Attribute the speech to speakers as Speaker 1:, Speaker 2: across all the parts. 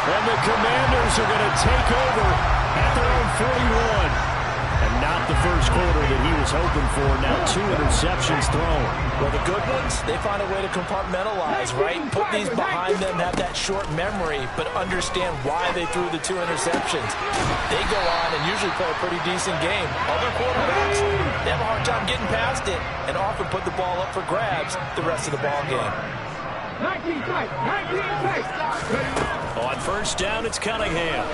Speaker 1: And the Commanders are going to take over at their own 41. And not the first quarter that he was hoping for. Now 2 interceptions thrown.
Speaker 2: Well, the good ones, they find a way to compartmentalize, right? Put these behind them, have that short memory, but understand why they threw the 2 interceptions. They go on and usually play a pretty decent game. Other quarterbacks, they have a hard time getting past it and often put the ball up for grabs the rest of the ball game.
Speaker 1: On first down, it's Cunningham.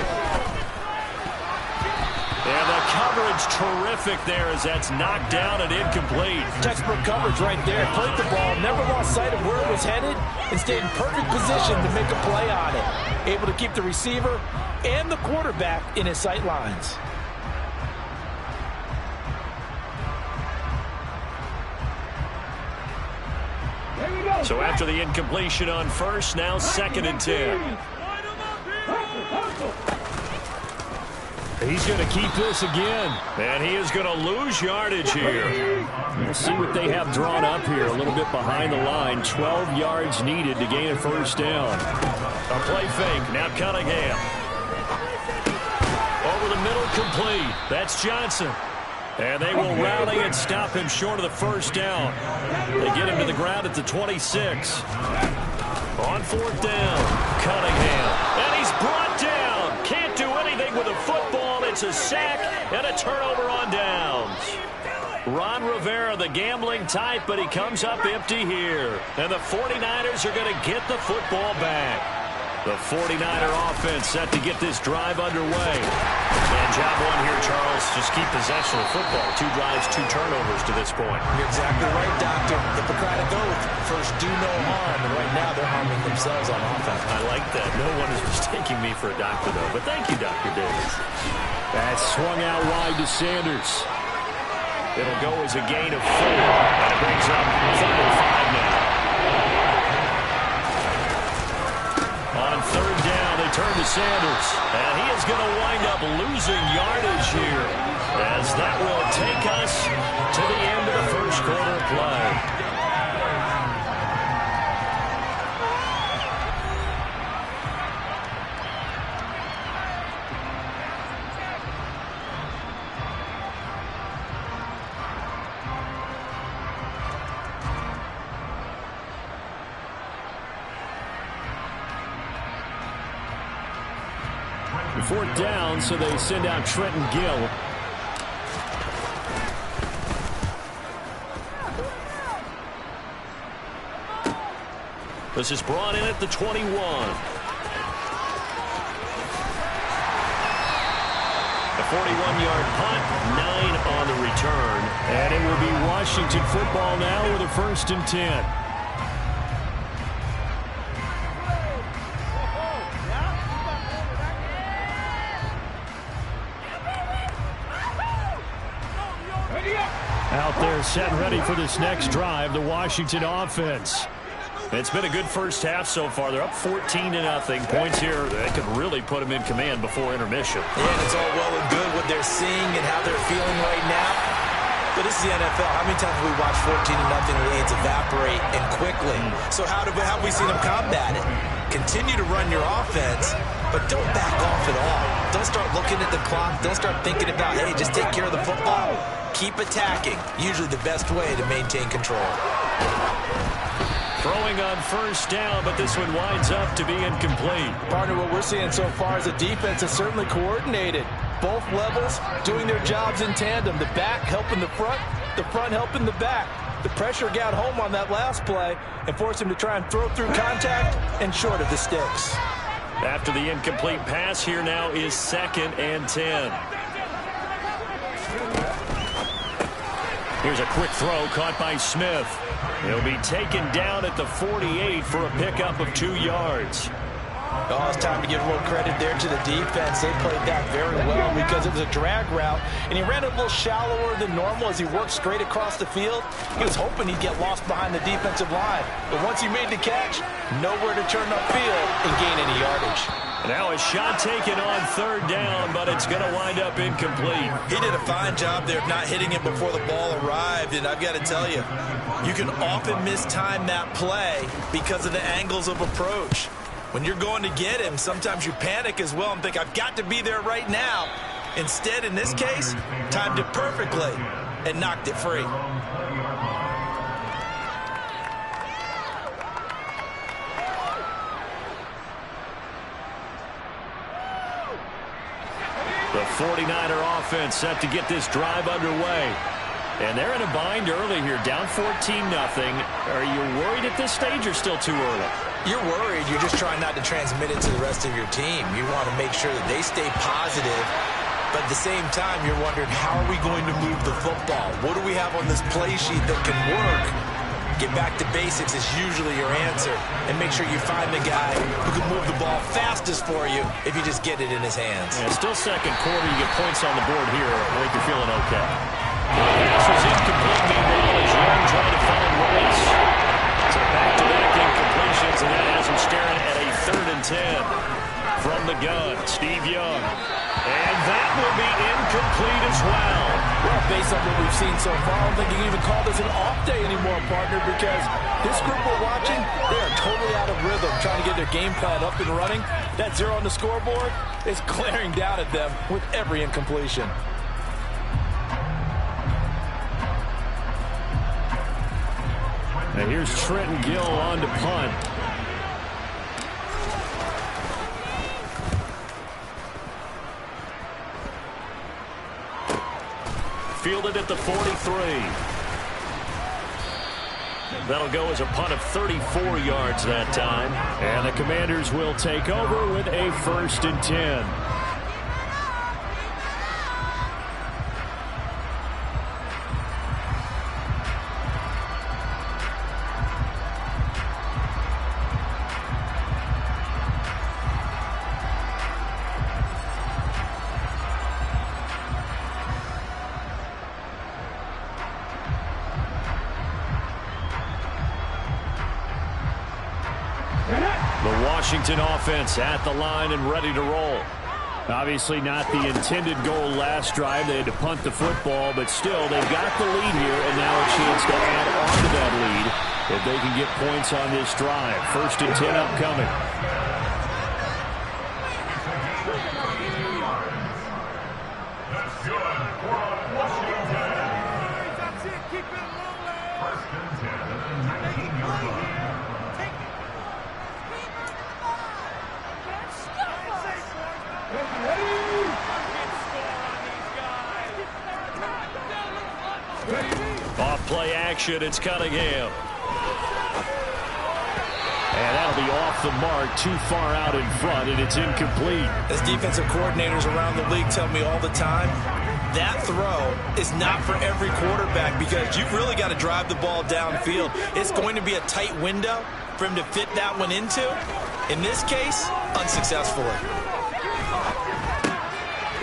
Speaker 1: And the coverage terrific there as that's knocked down and incomplete.
Speaker 2: Textbook coverage right there. Played the ball, never lost sight of where it was headed, and stayed in perfect position to make a play on it. Able to keep the receiver and the quarterback in his sight lines.
Speaker 1: So after the incompletion on first, now 2nd and 10. He's going to keep this again. And he is going to lose yardage here. We'll see what they have drawn up here. A little bit behind the line. 12 yards needed to gain a first down. A play fake. Now Cunningham. Over the middle, complete. That's Johnson. And they will rally and stop him short of the first down. They get him to the ground at the 26. On 4th down, Cunningham. And he's brought down. Can't do anything with a football. It's a sack and a turnover on downs. Ron Rivera, the gambling type, but he comes up empty here. And the 49ers are going to get the football back. The 49er offense set to get this drive underway. And job one here, Charles, just keep possession of football. 2 drives, 2 turnovers to this point.
Speaker 2: You're exactly right, Doctor. Hippocratic oath. First, do no harm. And right now, they're harming themselves on offense.
Speaker 1: I like that. No one is mistaking me for a doctor, though. But thank you, Dr. Davis. That's swung out wide to Sanders. It'll go as a gain of 4. And it brings up 3rd and 5 now. On 3rd down, they turn to Sanders. And he is going to wind up losing yardage here, as that will take us to the end of the first quarter play. Fourth down, so they send out Trenton Gill. This is brought in at the 21. A 41-yard punt, 9 on the return. And it will be Washington football now with a 1st and 10. Out there set and ready for this next drive, the Washington offense. It's been a good first half so far. They're up 14-0. Points here that could really put them in command before intermission.
Speaker 2: Yeah, and it's all well and good what they're seeing and how they're feeling right now. But this is the NFL. How many times have we watched 14-0 leads evaporate and quickly? So how have we seen them combat it? Continue to run your offense, but don't back off at all. Don't start looking at the clock. Don't start thinking about, hey, just take care of the football. Keep attacking. Usually the best way to maintain control.
Speaker 1: Throwing on first down, but this one winds up to be incomplete.
Speaker 2: Partner, what we're seeing so far is the defense is certainly coordinated. Both levels doing their jobs in tandem. The back helping the front helping the back. The pressure got home on that last play and forced him to try and throw through contact and short of the sticks.
Speaker 1: After the incomplete pass, here now is 2nd and 10. Here's a quick throw caught by Smith. He'll be taken down at the 48 for a pickup of 2 yards.
Speaker 2: Oh, it's time to give a little credit there to the defense. They played that very well because it was a drag route, and he ran it a little shallower than normal as he worked straight across the field. He was hoping he'd get lost behind the defensive line, but once he made the catch, nowhere to turn upfield and gain any yardage.
Speaker 1: Now a shot taken on 3rd down, but it's going to wind up incomplete.
Speaker 2: He did a fine job there of not hitting it before the ball arrived, and I've got to tell you, you can often mistime that play because of the angles of approach. When you're going to get him, sometimes you panic as well and think, I've got to be there right now. Instead, in this case, timed it perfectly and knocked it free.
Speaker 1: The 49er offense set to get this drive underway. And they're in a bind early here, down 14-0. Are you worried at this stage or still too early?
Speaker 2: You're worried. You're just trying not to transmit it to the rest of your team. You want to make sure that they stay positive. But at the same time, you're wondering, how are we going to move the football? What do we have on this play sheet that can work? Get back to basics is usually your answer. And make sure you find the guy who can move the ball fastest for you if you just get it in his hands.
Speaker 1: Yeah, still second quarter. You get points on the board here. I think you're feeling okay. Pass is incomplete. Meanwhile, as Young trying to find Willis. So back-to-back incompletions, and that has him staring at a 3rd and 10 from the gun. Steve Young. And that will be incomplete as well.
Speaker 3: Well, based on what we've seen so far, I don't think you can even call this an off day anymore, partner, because this group we're watching, they are totally out of rhythm, trying to get their game plan up and running. That 0 on the scoreboard is glaring down at them with every incompletion.
Speaker 1: And here's Trenton Gill on to punt. Fielded at the 43. That'll go as a punt of 34 yards that time. And the Commanders will take over with a 1st and 10. Washington offense at the line and ready to roll. Obviously not the intended goal last drive. They had to punt the football, but still they've got the lead here and now a chance to add on to that lead if they can get points on this drive. 1st and 10 upcoming. Off-play action, it's Cunningham. And that'll be off the mark, too far out in front, and it's incomplete.
Speaker 2: As defensive coordinators around the league tell me all the time, that throw is not for every quarterback because you've really got to drive the ball downfield. It's going to be a tight window for him to fit that one into. In this case, unsuccessfully.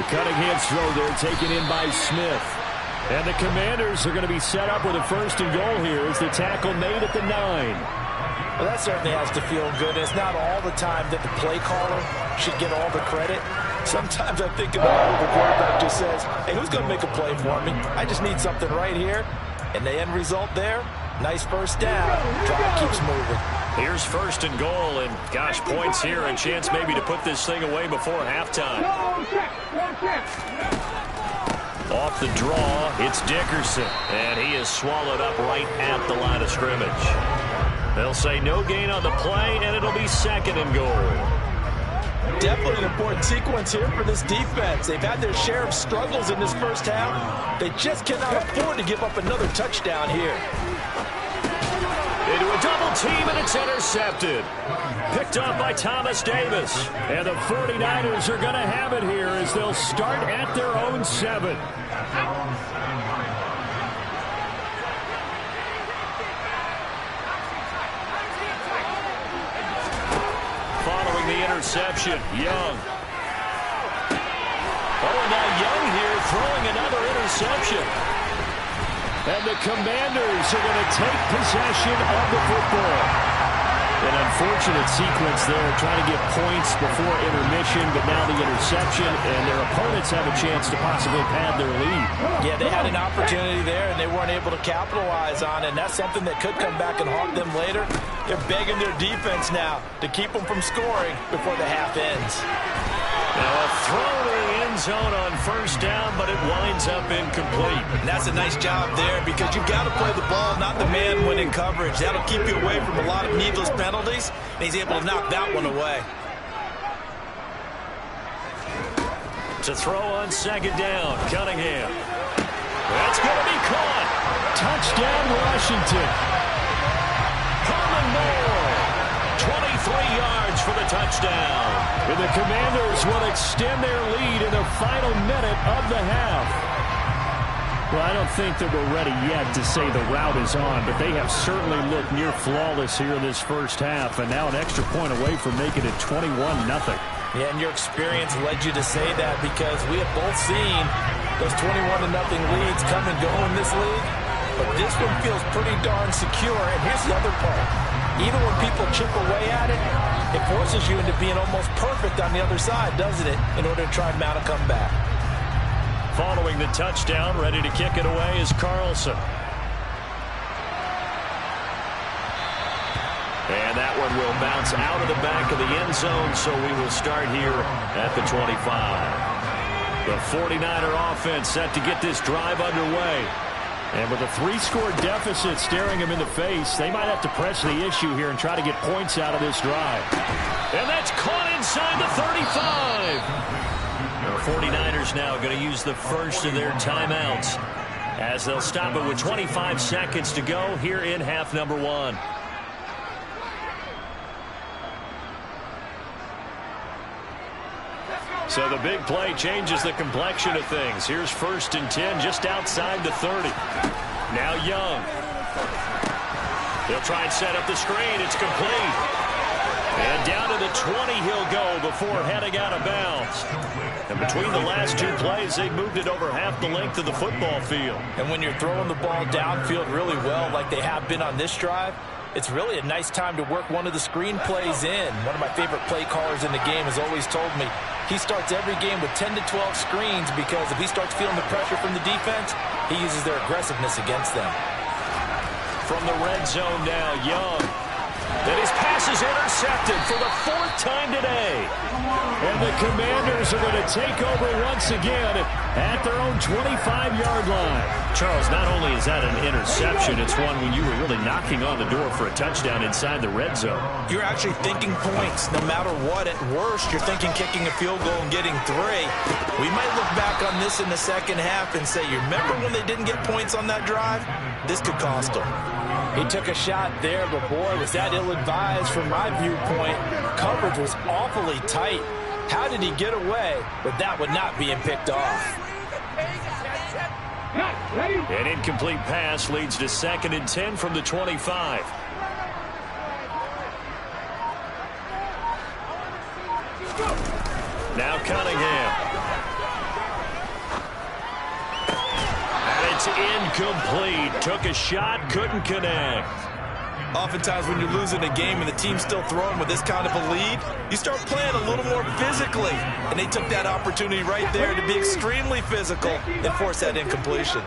Speaker 1: The Cunningham's throw there taken in by Smith. And the Commanders are going to be set up with a 1st and goal here as the tackle made at the 9.
Speaker 3: Well, that certainly has to feel good. It's not all the time that the play caller should get all the credit. Sometimes I think about it, the quarterback just says, hey, who's going to make a play for me? I just need something right here. And the end result there, nice 1st down. Drive keeps moving.
Speaker 1: Here's 1st and goal, and gosh, points here. A chance maybe to put this thing away before halftime. Off the draw, it's Dickerson, and he is swallowed up right at the line of scrimmage. They'll say no gain on the play, and it'll be 2nd and goal.
Speaker 3: Definitely an important sequence here for this defense. They've had their share of struggles in this 1st half. They just cannot afford to give up another touchdown here.
Speaker 1: Into a double team, and it's intercepted. Picked off by Thomas Davis. And the 49ers are going to have it here as they'll start at their own 7. Following the interception, Young. Oh, now Young here throwing another interception. And the Commanders are going to take possession of the football. An unfortunate sequence there, trying to get points before intermission, but now the interception, and their opponents have a chance to possibly pad their lead.
Speaker 3: Yeah, they had an opportunity there, and they weren't able to capitalize on it, and that's something that could come back and haunt them later. They're begging their defense now to keep them from scoring before the half ends.
Speaker 1: Now a throw to the end zone on first down, but it winds up incomplete.
Speaker 3: And that's a nice job there because you've got to play the ball, not the man when in coverage. That'll keep you away from a lot of needless penalties, and he's able to knock that one away.
Speaker 1: To throw on second down, Cunningham. That's going to be caught. Touchdown, Washington. Herman Moore, 23 yards for the touchdown. And the Commanders will extend their lead in the final minute of the half. Well, I don't think that we're ready yet to say the route is on, but they have certainly looked near flawless here in this first half, and now an extra point away from making it 21-0.
Speaker 3: Yeah, and your experience led you to say that because we have both seen those 21-0 leads come and go in this league. But this one feels pretty darn secure. And here's the other part. Even when people chip away at it, it forces you into being almost perfect on the other side, doesn't it, in order to try and mount a comeback.
Speaker 1: Following the touchdown, ready to kick it away is Carlson. And that one will bounce out of the back of the end zone, so we will start here at the 25. The 49er offense set to get this drive underway. And with a 3-score deficit staring them in the face, they might have to press the issue here and try to get points out of this drive. And that's caught inside the 35. The 49ers now going to use the first of their timeouts as they'll stop it with 25 seconds to go here in half number 1. So the big play changes the complexion of things. Here's 1st and 10 just outside the 30. Now Young. He'll try and set up the screen. It's complete. And down to the 20 he'll go before heading out of bounds. And between the last 2 plays, they moved it over half the length of the football field.
Speaker 3: And when you're throwing the ball downfield really well like they have been on this drive, it's really a nice time to work one of the screen plays in. One of my favorite play callers in the game has always told me he starts every game with 10 to 12 screens because if he starts feeling the pressure from the defense, he uses their aggressiveness against them.
Speaker 1: From the red zone now, Young. And his pass is intercepted for the 4th time today. And the Commanders are going to take over once again at their own 25-yard line. Charles, not only is that an interception, it's one when you were really knocking on the door for a touchdown inside the red zone.
Speaker 3: You're actually thinking points no matter what. At worst, you're thinking kicking a field goal and getting 3. We might look back on this in the second half and say, you remember when they didn't get points on that drive? This could cost them. He took a shot there, but boy, was that ill-advised from my viewpoint. Coverage was awfully tight. How did he get away with that one not being picked off?
Speaker 1: An incomplete pass leads to 2nd and 10 from the 25. Now Cunningham. It's incomplete. Took a shot, couldn't connect.
Speaker 3: Oftentimes when you're losing a game and the team's still throwing with this kind of a lead, you start playing a little more physically. And they took that opportunity right there to be extremely physical and force that incompletion.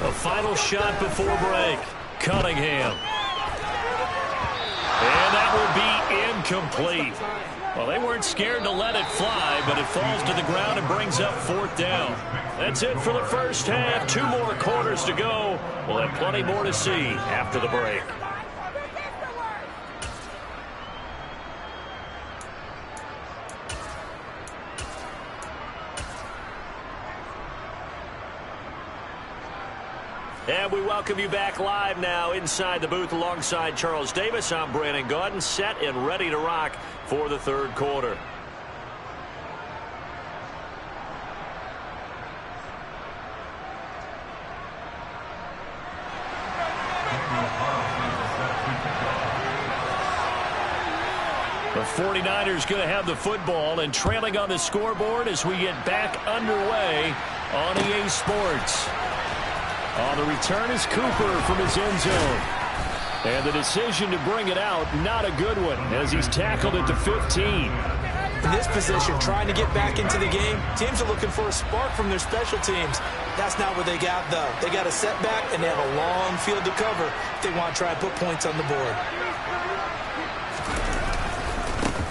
Speaker 1: A final shot before break. Cunningham. And that will be incomplete. Well, they weren't scared to let it fly, but it falls to the ground and brings up 4th down. That's it for the first half. 2 more quarters to go. We'll have plenty more to see after the break. And we welcome you back live now inside the booth alongside Charles Davis. I'm Brandon Gaudin, set and ready to rock for the 3rd quarter. The 49ers going to have the football and trailing on the scoreboard as we get back underway on EA Sports. On the return is Cooper from his end zone. And the decision to bring it out, not a good one, as he's tackled at the 15.
Speaker 3: In this position, trying to get back into the game, teams are looking for a spark from their special teams. That's not what they got, though. They got a setback, and they have a long field to cover if they want to try and put points on the board.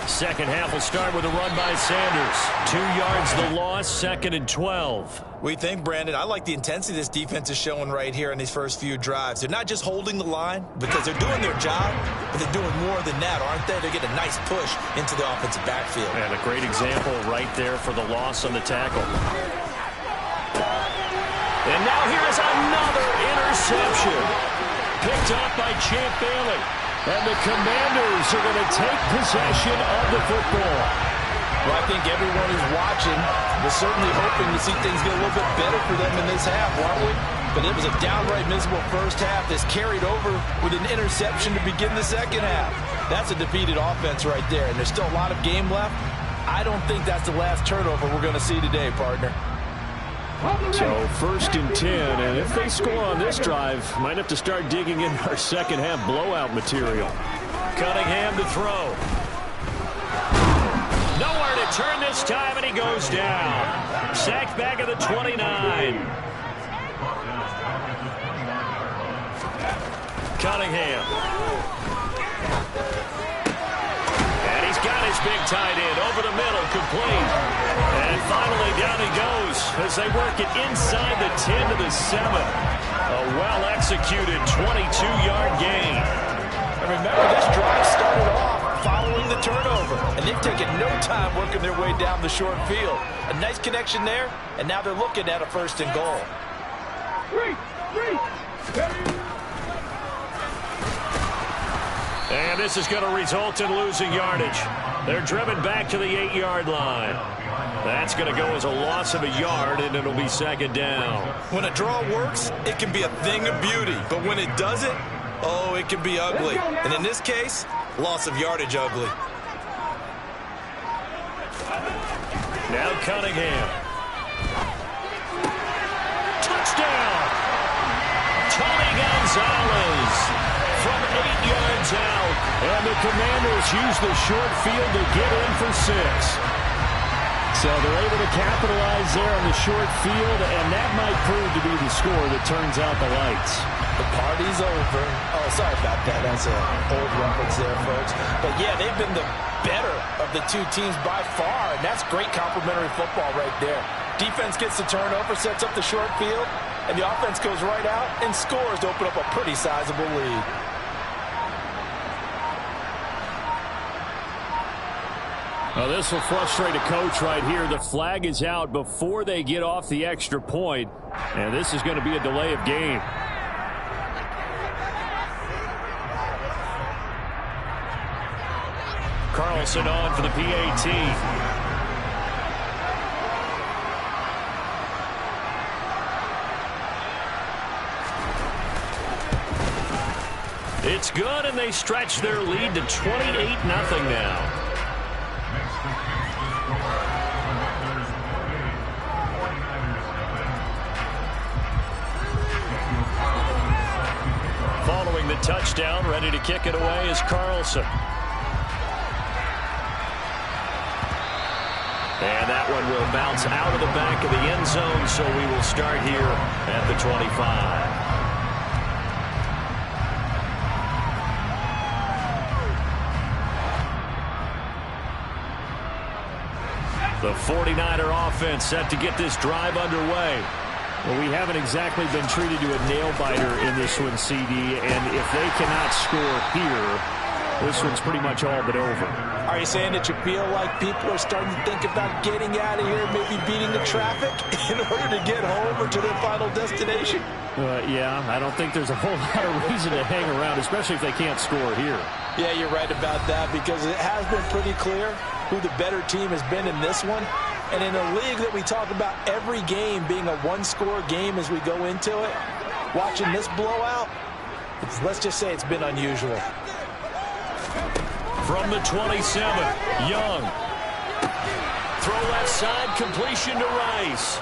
Speaker 1: Second half will start with a run by Sanders. 2 yards the loss, 2nd and 12.
Speaker 2: We think, Brandon, I like the intensity this defense is showing right here in these first few drives. They're not just holding the line because they're doing their job, but they're doing more than that, aren't they? They're getting a nice push into the offensive backfield.
Speaker 1: And a great example right there for the loss on the tackle. And now here's another interception. Picked up by Champ Bailey. And the Commanders are going to take possession of the football.
Speaker 3: Well, I think everyone who's watching was certainly hoping to see things get a little bit better for them in this half, weren't we? But it was a downright miserable first half that's carried over with an interception to begin the second half. That's a defeated offense right there, and there's still a lot of game left. I don't think that's the last turnover we're going to see today, partner.
Speaker 1: So 1st and 10, and if they score on this drive, might have to start digging in our second half blowout material. Cunningham to throw. Nowhere to turn this time, and he goes down. Sacked back at the 29. Cunningham. And he's got his big tight end over the middle, complete. And finally down he goes as they work it inside the 10 to the 7. A well-executed 22-yard gain.
Speaker 3: And remember, this drive started off following the turnover, and they've taken no time working their way down the short field. A nice connection there, and now they're looking at a 1st and goal.
Speaker 1: And this is going to result in losing yardage. They're driven back to the 8-yard line. That's going to go as a loss of a yard, and it'll be 2nd down.
Speaker 2: When a draw works, it can be a thing of beauty. But when it doesn't, oh, it can be ugly. And in this case, loss of yardage ugly.
Speaker 1: Now Cunningham. Touchdown! Tony Gonzalez from 8 yards out. And the Commanders use the short field to get in for 6. So they're able to capitalize there on the short field, and that might prove to be the score that turns out the lights.
Speaker 3: The party's over. Oh, sorry about that. That's an old reference there, folks. But, yeah, they've been the better of the two teams by far, and that's great complimentary football right there. Defense gets the turnover, sets up the short field, and the offense goes right out and scores to open up a pretty sizable lead.
Speaker 1: Well, this will frustrate a coach right here. The flag is out before they get off the extra point, and this is going to be a delay of game. Carlson on for the PAT. It's good, and they stretch their lead to 28-0 now. Following the touchdown, ready to kick it away is Carlson. And that one will bounce out of the back of the end zone, so we will start here at the 25. The 49er offense set to get this drive underway. Well, we haven't exactly been treated to a nail-biter in this one, CD, and if they cannot score here, this one's pretty much all but over.
Speaker 3: Are you saying that you feel like people are starting to think about getting out of here, maybe beating the traffic in order to get home or to their final destination?
Speaker 1: Yeah, I don't think there's a whole lot of reason to hang around, especially if they can't score here.
Speaker 3: Yeah, you're right about that, because it has been pretty clear who the better team has been in this one. And in a league that we talk about every game being a one-score game as we go into it, watching this blowout, let's just say it's been unusual.
Speaker 1: From the 27, Young. Throw left side, completion to Rice.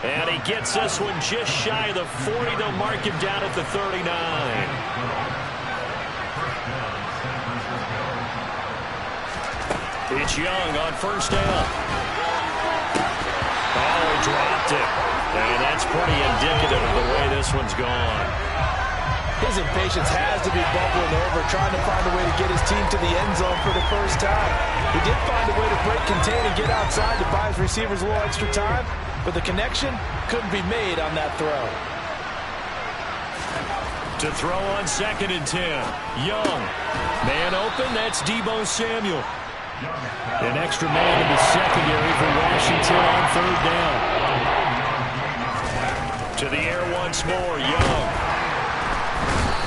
Speaker 1: And he gets this one just shy of the 40. They'll mark him down at the 39. It's Young on first down. Oh, he dropped it. And that's pretty indicative of the way this one's gone.
Speaker 3: His impatience has to be bubbling over, trying to find a way to get his team to the end zone for the first time. He did find a way to break, contain, and get outside to buy his receivers a little extra time, but the connection couldn't be made on that throw.
Speaker 1: To throw on 2nd and 10. Young. Man open, that's Deebo Samuel. An extra man in the secondary for Washington on 3rd down. To the air once more, Young.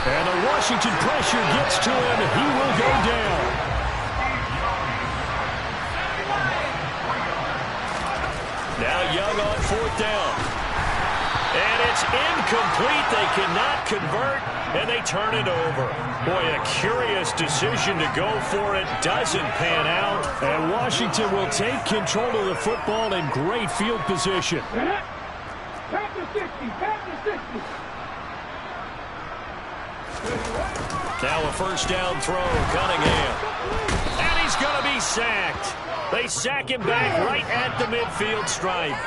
Speaker 1: And the Washington pressure gets to him. He will go down. Now Young on 4th down. And it's incomplete. They cannot convert, and they turn it over. Boy, a curious decision to go for it. Doesn't pan out. And Washington will take control of the football in great field position. Now a first down throw, Cunningham. And he's going to be sacked. They sack him back right at the midfield stripe.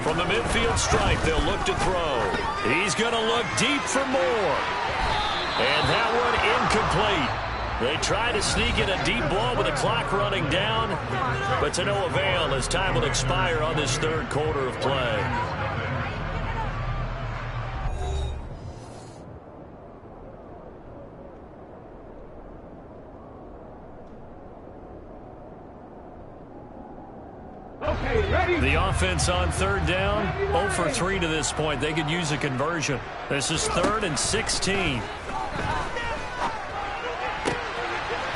Speaker 1: From the midfield stripe, they'll look to throw. He's going to look deep for more. And that one incomplete. They try to sneak in a deep ball with the clock running down, but to no avail as time will expire on this 3rd quarter of play. The offense on 3rd down, 0 for 3 to this point. They could use a conversion. This is 3rd and 16.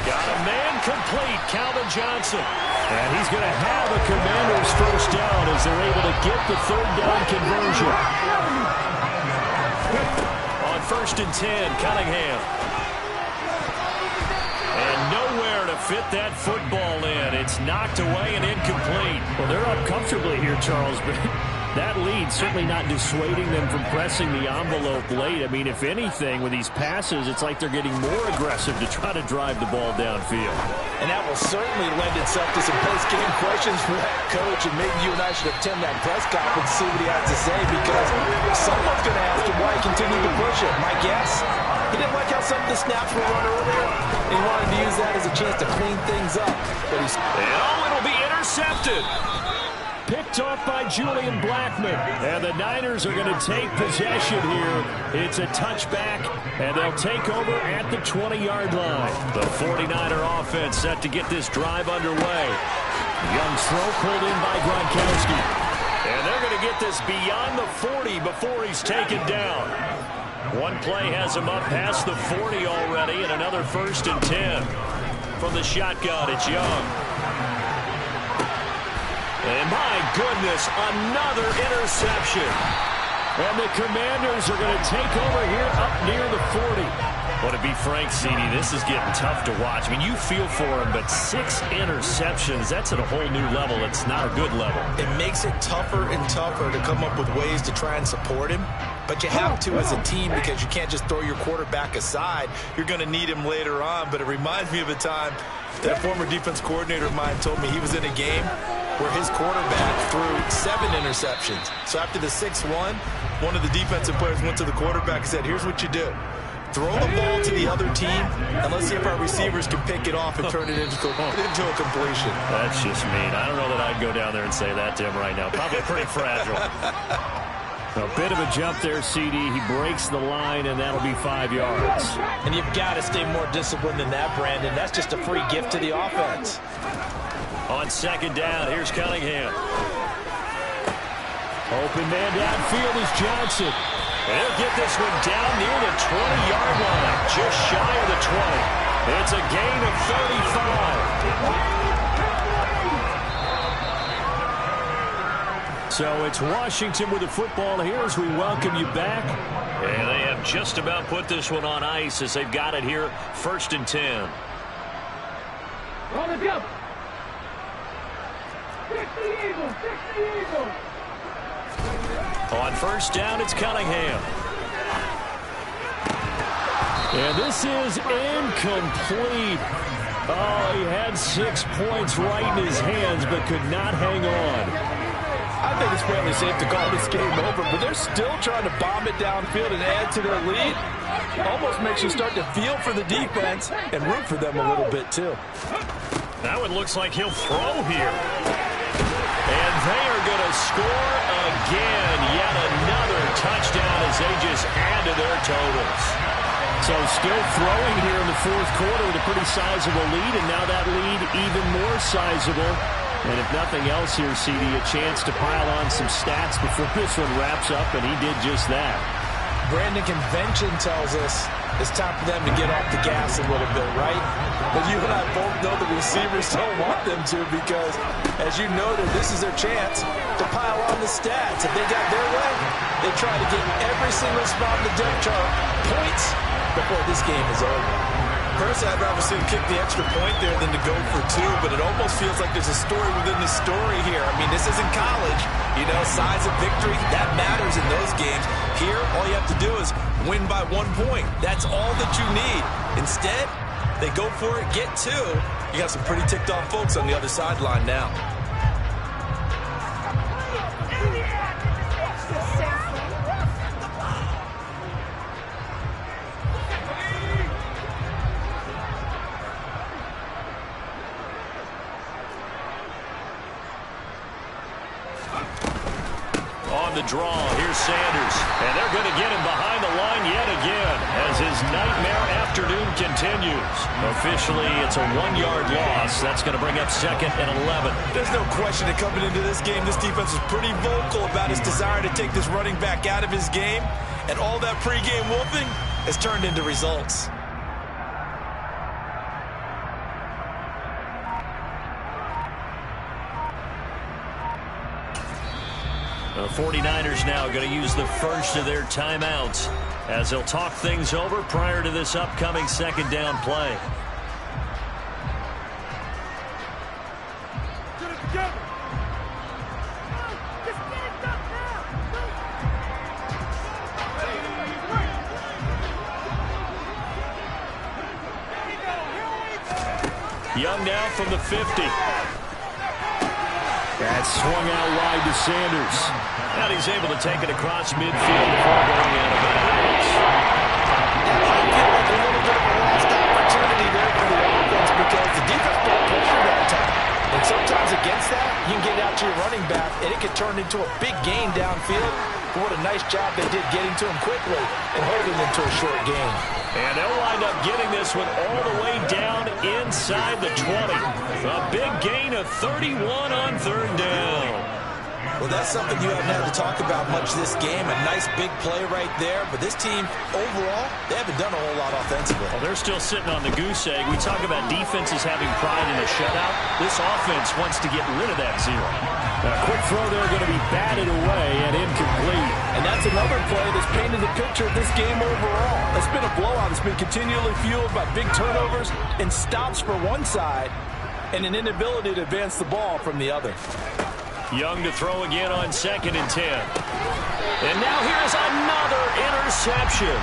Speaker 1: Got a man complete, Calvin Johnson. And he's going to have a Commanders first down as they're able to get the 3rd down conversion. On 1st and 10, Cunningham. And nowhere to fit that football in. It's knocked away and incomplete.
Speaker 4: Well, they're up comfortably here, Charles, but that lead certainly not dissuading them from pressing the envelope late. I mean, if anything, with these passes, it's like they're getting more aggressive to try to drive the ball downfield.
Speaker 3: And that will certainly lend itself to some post-game questions for that coach, and maybe you and I should attend that press conference to see what he has to say, because someone's going to ask him why he continued to push it. My guess, he didn't like how some of the snaps were run earlier. He wanted to use that as a chance to clean things up. But he's...
Speaker 1: Oh, it'll be intercepted. Picked off by Julian Blackmon. And the Niners are going to take possession here. It's a touchback, and they'll take over at the 20-yard line. The 49er offense set to get this drive underway. Young's throw pulled in by Gronkowski. And they're going to get this beyond the 40 before he's taken down. One play has him up past the 40 already, and another 1st and 10. From the shotgun, it's Young. And my goodness, another interception. And the Commanders are going to take over here up near the 40. Well, to be frank, CD, this is getting tough to watch. I mean, you feel for him, but 6 interceptions, that's at a whole new level. It's not a good level.
Speaker 3: It makes it tougher and tougher to come up with ways to try and support him. But you have to as a team, because you can't just throw your quarterback aside. You're going to need him later on. But it reminds me of a time that a former defense coordinator of mine told me he was in a game where his quarterback threw 7 interceptions. So after the 6th one of the defensive players went to the quarterback and said, here's what you do. Throw the ball to the other team, and let's see if our receivers can pick it off and turn it into a completion.
Speaker 1: That's just mean. I don't know that I'd go down there and say that to him right now. Probably pretty fragile. A bit of a jump there, CD. He breaks the line, and that'll be 5 yards.
Speaker 3: And you've got to stay more disciplined than that, Brandon. That's just a free gift to the offense.
Speaker 1: On 2nd down, here's Cunningham. Open man downfield is Johnson. They'll get this one down near the 20-yard line, just shy of the 20. It's a gain of 35. So it's Washington with the football here as we welcome you back. And they have just about put this one on ice as they've got it here, 1st and 10.
Speaker 5: On the jump. 60 Eagles, 60 Eagles.
Speaker 1: On 1st down, it's Cunningham.
Speaker 4: And this is incomplete. Oh, he had 6 points right in his hands, but could not hang on.
Speaker 3: I think it's fairly safe to call this game over, but they're still trying to bomb it downfield and add to their lead. Almost makes you start to feel for the defense and root for them a little bit, too.
Speaker 1: Now it looks like he'll throw here. And they are going to score again. Yet another touchdown as they just add to their totals.
Speaker 4: So still throwing here in the fourth quarter with a pretty sizable lead, and now that lead even more sizable. And if nothing else here, CD, a chance to pile on some stats before this one wraps up, and he did just that.
Speaker 3: Brandon, convention tells us it's time for them to get off the gas a little bit, right? But you and I both know the receivers don't want them to because, as you noted, this is their chance to pile on the stats. If they got their way, they try to get every single spot in the depth chart points before this game is over.
Speaker 2: Personally, I'd rather see him kick the extra point there than to go for 2, but it almost feels like there's a story within the story here. I mean, this isn't college. You know, size of victory, that matters in those games. Here, all you have to do is win by 1 point. That's all that you need. Instead, they go for it, get 2. You got some pretty ticked off folks on the other sideline now.
Speaker 1: The draw. Here's Sanders. And they're going to get him behind the line yet again as his nightmare afternoon continues. Officially, it's a 1-yard loss. That's going to bring up 2nd and 11.
Speaker 2: There's no question that coming into this game, this defense is pretty vocal about his desire to take this running back out of his game. And all that pregame wolfing has turned into results.
Speaker 1: The 49ers now going to use the first of their timeouts as they'll talk things over prior to this upcoming 2nd down play. Young now from the 50.
Speaker 4: That swung out wide to Sanders.
Speaker 1: And he's able to take it across midfield before going out of bounds.
Speaker 3: That might feel like a little bit of a lost opportunity there for the offense because the defense brought pressure that time. And sometimes against that, you can get out to your running back, and it can turn into a big gain downfield. But what a nice job they did getting to him quickly and holding them to a short gain.
Speaker 1: And they'll wind up getting this one all the way down inside the 20. A big gain of 31 on 3rd down.
Speaker 2: Well, that's something you haven't had to talk about much this game. A nice big play right there. But this team, overall, they haven't done a whole lot offensively.
Speaker 1: Well, they're still sitting on the goose egg. We talk about defenses having pride in a shutout. This offense wants to get rid of that 0.
Speaker 4: A quick throw there going to be batted away and incomplete.
Speaker 3: And that's another play that's painted the picture of this game overall. It's been a blowout. It's been continually fueled by big turnovers and stops for one side and an inability to advance the ball from the other.
Speaker 1: Young to throw again on 2nd and 10. And now here's another interception.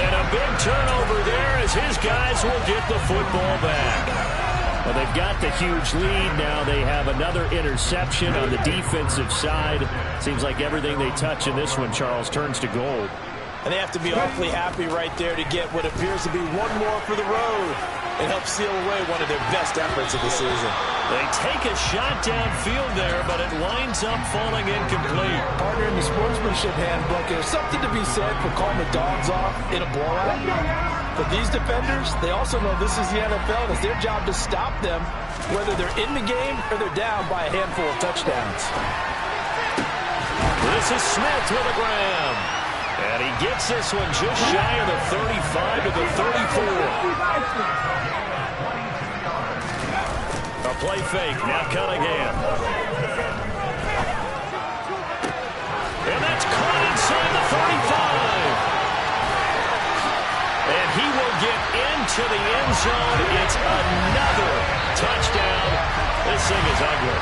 Speaker 1: And a big turnover there as his guys will get the football back.
Speaker 4: Well, they've got the huge lead. Now they have another interception on the defensive side. Seems like everything they touch in this one, Charles, turns to gold.
Speaker 3: And they have to be awfully happy right there to get what appears to be one more for the road and help seal away one of their best efforts of the season.
Speaker 1: They take a shot downfield there, but it winds up falling incomplete.
Speaker 3: Partner, in the sportsmanship handbook, there's something to be said for calling the dogs off in a blowout. But these defenders, they also know this is the NFL, and it's their job to stop them, whether they're in the game or they're down by a handful of touchdowns.
Speaker 1: This is Smith with a grab. And he gets this one just shy of the 35 to the 34. A play fake, now Cunningham. And that's caught inside the 35. And he will get into the end zone. It's another touchdown. This thing is ugly.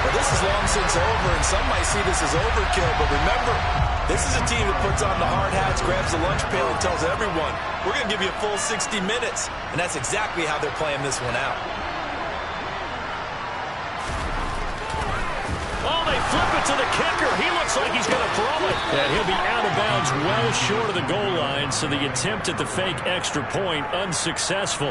Speaker 2: Well, this is long since over, and some might see this as overkill, but remember, This is a team that puts on the hard hats, grabs the lunch pail, and tells everyone, we're going to give you a full 60 minutes. And that's exactly how they're playing this one out.
Speaker 1: Oh, they flip it to the kicker. He looks like he's going to throw it. And he'll be out of bounds well short of the goal line, so the attempt at the fake extra point unsuccessful.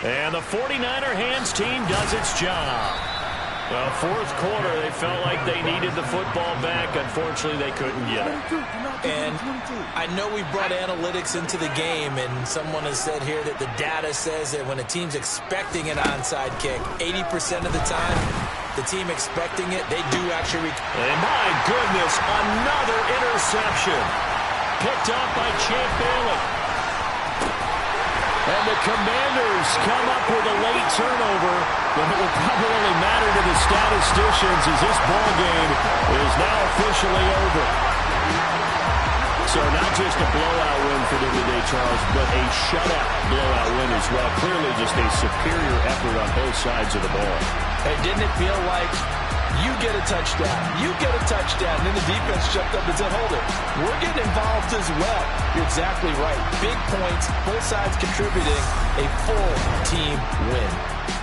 Speaker 1: And the 49er hands team does its job. Well, fourth quarter, they felt like they needed the football back. Unfortunately, they couldn't get it.
Speaker 2: And I know we brought analytics into the game, and someone has said here that the data says that when a team's expecting an onside kick, 80% of the time, the team expecting it, they do actually.
Speaker 1: And my goodness, another interception. Picked up by Champ Bailey. And the Commanders come up with a late turnover, but it will probably only matter to the statisticians as this ball game is now officially over. So not just a blowout win for them today, Charles, but a shutout blowout win as well. Clearly just a superior effort on both sides of the ball.
Speaker 2: And didn't it feel like you get a touchdown, you get a touchdown, and then the defense jumped up and said, hold it, we're getting involved as well. You're exactly right. Big points, both sides contributing, a full team win.